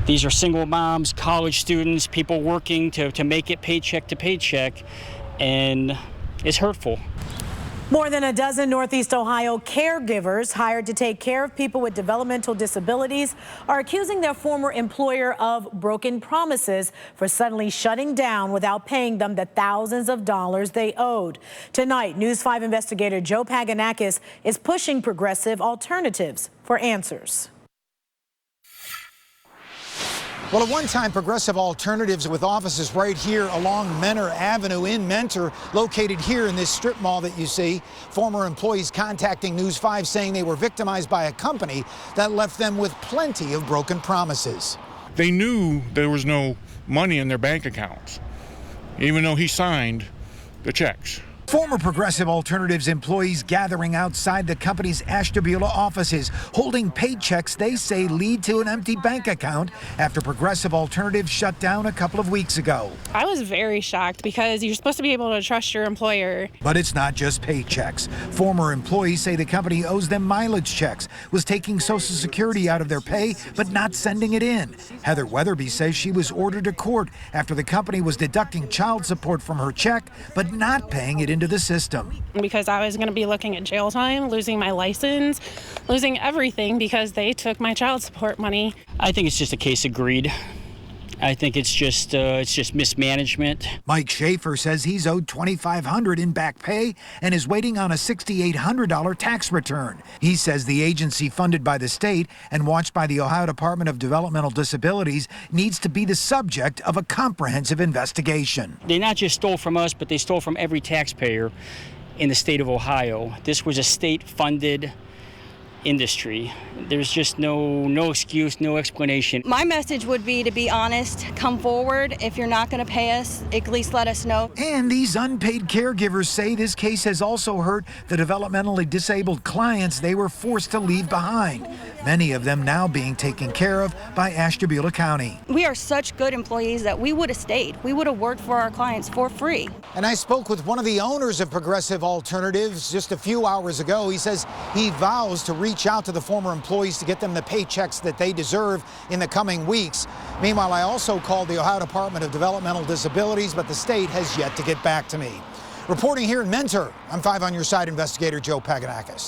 These are single moms, college students, people working to make it paycheck to paycheck, and it's hurtful. More than a dozen Northeast Ohio caregivers hired to take care of people with developmental disabilities are accusing their former employer of broken promises for suddenly shutting down without paying them the thousands of dollars they owed. Tonight, News 5 investigator Joe Paganakis is pushing progressive alternatives for answers. Well, at one time, Progressive Alternatives with offices right here along Mentor Avenue in Mentor, located here in this strip mall that you see. Former employees contacting News 5 saying they were victimized by a company that left them with plenty of broken promises. They knew there was no money in their bank accounts, even though he signed the checks. Former Progressive Alternatives employees gathering outside the company's Ashtabula offices, holding paychecks they say lead to an empty bank account after Progressive Alternatives shut down a couple of weeks ago. I was very shocked because you're supposed to be able to trust your employer. But it's not just paychecks. Former employees say the company owes them mileage checks, was taking Social Security out of their pay, but not sending it in. Heather Weatherby says she was ordered to court after the company was deducting child support from her check, but not paying it into the system. Because I was going to be looking at jail time, losing my license, losing everything because they took my child support money. I think it's just a case of greed. I think it's just mismanagement. Mike Schaefer says he's owed $2,500 in back pay and is waiting on a $6,800 tax return. He says the agency funded by the state and watched by the Ohio Department of Developmental Disabilities needs to be the subject of a comprehensive investigation. They not just stole from us, but they stole from every taxpayer in the state of Ohio. This was a state-funded industry. There's just no excuse, no explanation. My message would be to be honest, come forward. If you're not going to pay us, at least let us know. And these unpaid caregivers say this case has also hurt the developmentally disabled clients they were forced to leave behind, many of them now being taken care of by Ashtabula County. We are such good employees that we would have stayed. We would have worked for our clients for free. And I spoke with one of the owners of Progressive Alternatives just a few hours ago. He says he vows to reach out to the former employees to get them the paychecks that they deserve in the coming weeks. Meanwhile, I also called the Ohio Department of Developmental Disabilities, but the state has yet to get back to me. Reporting here in Mentor, I'm 5 on your side investigator Joe Paganakis.